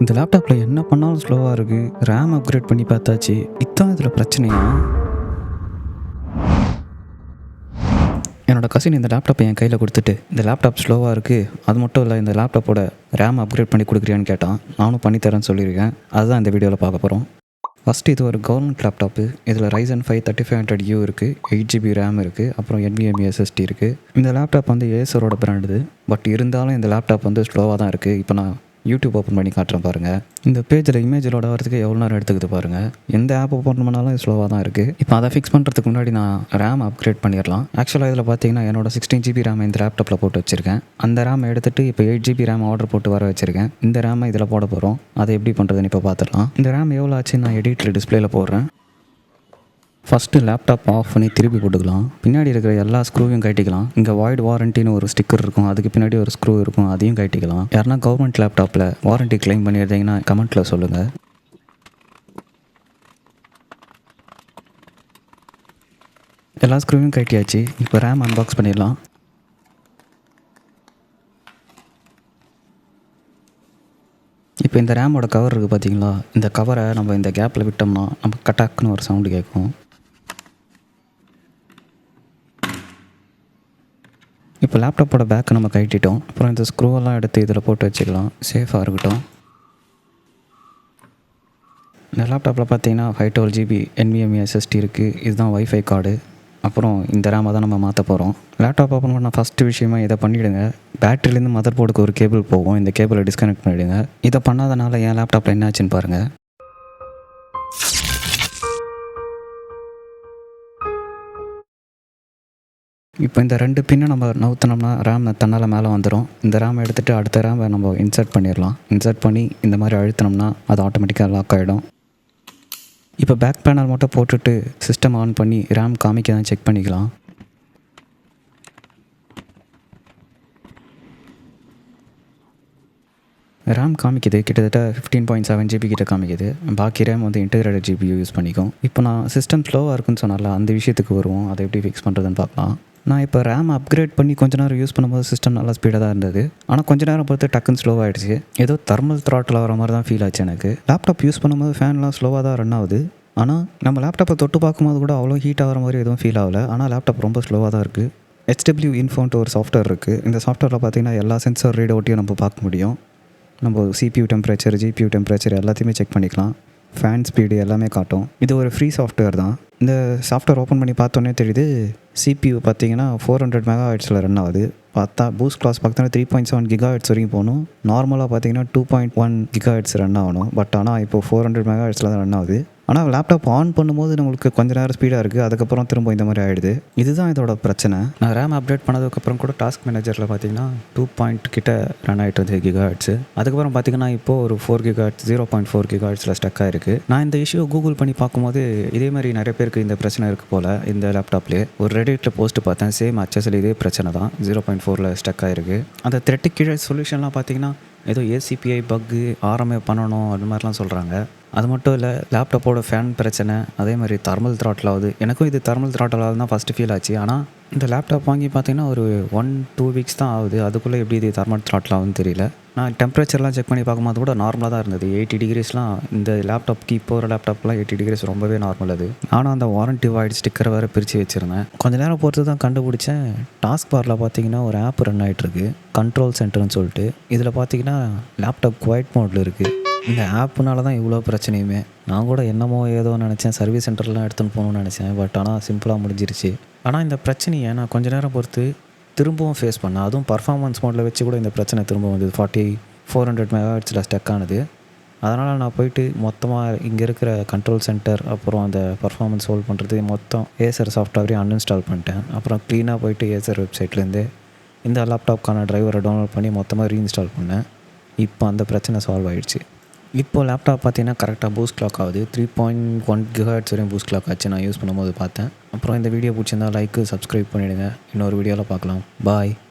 இந்த லேப்டாப்பில் என்ன பண்ணாலும் ஸ்லோவாக இருக்குது. ரேம் அப்கிரேட் பண்ணி பார்த்தாச்சு. இதான் இதில் பிரச்சனையா? என்னோட கசின் இந்த லேப்டாப்பை என் கையில் கொடுத்துட்டு, இந்த லேப்டாப் ஸ்லோவாக இருக்குது, அது மட்டும் இல்லை இந்த லேப்டாப்போட ரேம் அப்கிரேட் பண்ணி கொடுக்குறியான்னு கேட்டான். நானும் பண்ணித்தரேன்னு சொல்லியிருக்கேன். அதுதான் இந்த வீடியோவில் பார்க்க போகிறோம். ஃபஸ்ட்டு இது ஒரு கவர்மெண்ட் லேப்டாப்பு. இதில் Ryzen 5 3500U இருக்குது, 8GB ரேம் இருக்குது, அப்புறம் NVMe SSD இருக்குது. இந்த லேப்டாப் வந்து ஏசரோட பிராண்டுது. பட் இருந்தாலும் இந்த லேப்டாப் வந்து ஸ்லோவாக தான் இருக்குது. இப்போ நான் யூடியூப் ஓப்பன் பண்ணி காட்டுறேன் பாருங்கள். இந்த பேஜில் இமேஜ் லோட் ஆகிறதுக்கு எவ்வளோ நேரம் எடுத்துக்குது பாருங்கள். எந்த ஆப் ஓப்பன் பண்ணாலும் ஸ்லோவாக தான் இருக்குது. இப்போ அதை ஃபிக்ஸ் பண்ணுறதுக்கு முன்னாடி நான் ரேம் அப்கிரேட் பண்ணிடலாம். ஆக்சுவலாக இதில் பார்த்தீங்கன்னா என்னோட 16GB ரேம் இந்த லேப்டாப்பில் போட்டு வச்சுருக்கேன். அந்த ரேம் எடுத்துகிட்டு இப்போ 8GB ரேம் ஆர்டர் போட்டு வர வச்சுருக்கேன். இந்த ரேமை இதில் போட போகிறோம். அதை எப்படி பண்ணுறதுன்னு இப்போ பார்த்துடலாம். இந்த ரேம் எவ்வளோ ஆச்சு நான் எடிட்டில் டிஸ்பிளேயில் போடுறேன். ஃபஸ்ட்டு லேப்டாப் ஆஃப் பண்ணி திருப்பி போட்டுக்கலாம். பின்னாடி இருக்கிற எல்லா ஸ்க்ரூவையும் கட்டிக்கலாம். இங்கே வாய்ட் வாரண்டின்னு ஒரு ஸ்டிக்கர் இருக்கும், அதுக்கு பின்னாடி ஒரு ஸ்க்ரூ இருக்கும், அதையும் கட்டிக்கலாம். யாருன்னா கவர்மெண்ட் லேப்டாப்பில் வாரண்டி கிளைம் பண்ணியிருந்தீங்கன்னா கமெண்ட்டில் சொல்லுங்கள். எல்லா ஸ்க்ரூவையும் கட்டியாச்சு. இப்போ ரேம் அன்பாக்ஸ் பண்ணிடலாம். இப்போ இந்த ரேமோட கவர் இருக்குது பார்த்தீங்களா? இந்த கவரை நம்ம இந்த கேப்பில் விட்டோம்னா நம்ம கட்டாக்குன்னு ஒரு சவுண்டு கேட்கும். இப்போ லேப்டாப்போட பேக்கை நம்ம கட்டிட்டோம். அப்புறம் இந்த ஸ்க்ரூவெல்லாம் எடுத்து இதில் போட்டு வச்சுக்கலாம், சேஃபாக இருக்கட்டும். இந்த லேப்டாப்பில் பார்த்தீங்கன்னா 512GB NVMe SSD இருக்குது. இதுதான் வைஃபை கார்டு. அப்புறம் இந்த ரேமை தான் நம்ம மாற்ற போகிறோம். லேப்டாப் ஓப்பன் பண்ண ஃபஸ்ட்டு விஷயமா இதை பண்ணிவிடுங்க. பேட்டரிலேருந்து மதர் போர்டுக்கு ஒரு கேபிள் போகும், இந்த கேபிளை டிஸ்கனெக்ட் பண்ணிவிடுங்க. இதை பண்ணாதனால என் லேப்டாப்பில் என்ன ஆச்சுன்னு பாருங்கள். இப்போ இந்த 2 பின்னை நம்ம நவுத்தினோம்னா ரேம் தன்னால் மேலே வந்துடும். இந்த ரேமை எடுத்துகிட்டு அடுத்த ரேமை நம்ம இன்சர்ட் பண்ணிடலாம். இன்சர்ட் பண்ணி இந்த மாதிரி அழுத்தினோம்னா அது ஆட்டோமேட்டிக்காக லாக் ஆகிடும். இப்போ பேக் பேனல் மட்டும் போட்டுட்டு சிஸ்டம் ஆன் பண்ணி ரேம் காமிக்க செக் பண்ணிக்கலாம். ரேம் காமிக்குது, கிட்டத்தட்ட 15.7GB கிட்ட காமிக்குது. பாக்கி ரேம் வந்து இன்டகிரேட்டட் GPU யூஸ் பண்ணிக்கும். இப்போ நான் சிஸ்டம் ஸ்லோவாக இருக்குன்னு சொன்னால அந்த விஷயத்துக்கு வருவோம். அதை எப்படி ஃபிக்ஸ் பண்ணுறதுன்னு பார்க்கலாம். நான் இப்போ ரேம் அப்கிரேட் பண்ணி கொஞ்ச நேரம் யூஸ் பண்ணும்போது சிஸ்டம் நல்லா ஸ்பீடாக தான் இருந்தது. ஆனால் கொஞ்ச நேரம் பொறுத்து டக்குன்னு ஸ்லோவாகிடுச்சு. ஏதோ தெர்மல் த்ராட்டில் வர மாதிரி தான் ஃபீல் ஆச்சு எனக்கு. லேப்டாப் யூஸ் பண்ணும்போது ஃபேன்லாம் ஸ்லோவாக தான் ரன் ஆகுது. ஆனால் நம்ம லேப்டாப்பை தொட்டு பார்க்கும்போது கூட அவ்வளோ ஹீட் ஆகிற மாதிரி எதுவும் ஃபீல் ஆகலை. ஆனால் லேப்டாப் ரொம்ப ஸ்லோவாக தான் இருக்குது. HW Infoன்ட்டு ஒரு சாஃப்ட்வேர் இருக்குது. இந்த சாஃப்ட்வேரில் பார்த்தீங்கன்னா எல்லா சென்சார் ரீட் அவுட்டையும் நம்ம பார்க்க முடியும். நம்ம CPU டெம்பரேச்சர், GPU டெம்பரேச்சர் எல்லாத்தையுமே செக் பண்ணிக்கலாம். ஃபேன் ஸ்பீடு எல்லாமே காட்டும். இது ஒரு ஃப்ரீ சாஃப்ட்வேர் தான். இந்த சாஃப்ட்வேர் ஓப்பன் பண்ணி பார்த்தோன்னே தெரியுது, CPU பார்த்தீங்கன்னா 400 MHz ரன் ஆகுது. பார்த்தா பூஸ்ட் கிளாஸ் பார்த்தீங்கன்னா 3.7 GHz வரைக்கும் போகணும். நார்மலாக பார்த்தீங்கன்னா 2.1 GHz ரன் ஆகணும். பட் ஆனால் இப்போ 400 MHz தான் ரன் ஆகுது. ஆனால் லேப்டாப் ஆன் பண்ணும்போது நம்மளுக்கு கொஞ்சம் நேரம் ஸ்பீடாக இருக்குது, அதுக்கப்புறம் திரும்ப இந்த மாதிரி ஆகிடுது. இதுதான் இதோட பிரச்சனை. நான் ரேம் அப்டேட் பண்ணதுக்கப்புறம் கூட டாஸ்க் மேனேஜரில் பார்த்தீங்கன்னா 2 கிட்ட ரன் ஆகிட்டு இருந்தது GHz. அதுக்கப்புறம் பார்த்தீங்கன்னா இப்போது ஒரு 4 GHz 0.4 GHzல ஸ்டக் ஆகிருக்கு. நான் இந்த இஷ்யூ கூகுள் பண்ணி பார்க்கும்போது இதே மாதிரி நிறைய பேருக்கு இந்த பிரச்சனை இருக்குது போல். இந்த லேப்டாப்லேயே ஒரு ரெடிட்டில் போஸ்ட்டு பார்த்தேன், சேம் HSL இதே பிரச்சனை தான், 0.4ல் ஸ்டக் ஆகிருக்கு. அந்த த்ரெட்டு கீழே சொல்யூஷன்லாம் பார்த்தீங்கன்னா ஏதோ ACPI பக்கு RMA பண்ணணும் அது மாதிரிலாம் சொல்கிறாங்க. அது மட்டும் இல்லை, லேப்டாப்போட ஃபேன் பிரச்சனை, அதே மாதிரி தெர்மல் த்ராட்டில் ஆகுது. எனக்கும் இது தெர்மல் த்ராட்டில் ஆகுது தான் ஃபஸ்ட்டு ஃபீல் ஆச்சு. ஆனால் இந்த லேப்டாப் வாங்கி பார்த்தீங்கன்னா ஒரு 1-2 வீக்ஸ் தான் ஆகுது. அதுக்குள்ளே எப்படி இது தெர்மல் த்ராட்டில் ஆகுதுன்னு தெரியல. நான் டெம்பரேச்சர்லாம் செக் பண்ணி பார்க்கும்போது கூட நார்மலாக தான் இருந்தது. 80 டிகிரிஸ்லாம் இந்த லேப்டாப்க்கு இப்போ ஒரு லேப்டாப்லாம் 80 டிகிரிஸ் ரொம்பவே நார்மல் அது. நானும் அந்த வாரண்டி வாய்ட் ஸ்டிக்கரை வேறு பிரித்து வச்சுருந்தேன். கொஞ்சம் நேரம் பொறுத்து தான் கண்டுபிடிச்சேன். டாஸ்க் பாரில் பார்த்தீங்கன்னா ஒரு ஆப் ரன் ஆகிட்டுருக்கு, கண்ட்ரோல் சென்டர்னு சொல்லிட்டு. இதில் பார்த்தீங்கன்னா லேப்டாப் குவைட் மோடில் இருக்குது. இந்த ஆப்புனால தான் இவ்வளோ பிரச்சனையுமே. நான் கூட என்னமோ ஏதோ நினச்சேன், சர்வீஸ் சென்டர்லாம் எடுத்துன்னு போகணுன்னு நினச்சேன். பட் ஆனால் சிம்பிளாக முடிஞ்சிருச்சு. ஆனால் இந்த பிரச்சனையை நான் கொஞ்சம் நேரம் பொறுத்து திரும்பவும் ஃபேஸ் பண்ணேன். அதுவும் பர்ஃபார்மன்ஸ் மோடில் வச்சு கூட இந்த பிரச்சனை திரும்ப வந்தது. 400 MHzல ஸ்டக் ஆனது. அதனால் நான் போயிட்டு மொத்தமாக இங்கே இருக்கிற கண்ட்ரோல் சென்டர் அப்புறம் அந்த பர்ஃபார்மன்ஸ் ஹோல்ட் பண்ணுறது மொத்தம் ஏசர் சாஃப்ட்வேரையும் அன்இன்ஸ்டால் பண்ணிட்டேன். அப்புறம் க்ளீனாக போயிட்டு ஏசர் வெப்சைட்லேருந்து இந்த லேப்டாப்க்கான டிரைவரை டவுன்லோட் பண்ணி மொத்தமாக ரீஇன்ஸ்டால் பண்ணேன். இப்போ அந்த பிரச்சனை சால்வ் ஆகிடுச்சு. இப்போது லேப்டாப் பார்த்தீங்கன்னா கரெக்டாக பூஸ்ட் கிளாக் ஆகுது. 3.1 GHz வரையும் பூஸ்ட் கிளாக் ஆச்சு நான் யூஸ் பண்ணும்போது பார்த்தேன். அப்புறம் இந்த வீடியோ பிடிச்சிருந்தா லைக்கு, சப்ஸ்கிரைப் பண்ணிவிடுங்க. இன்னொரு வீடியோவில் பார்க்கலாம். பாய்.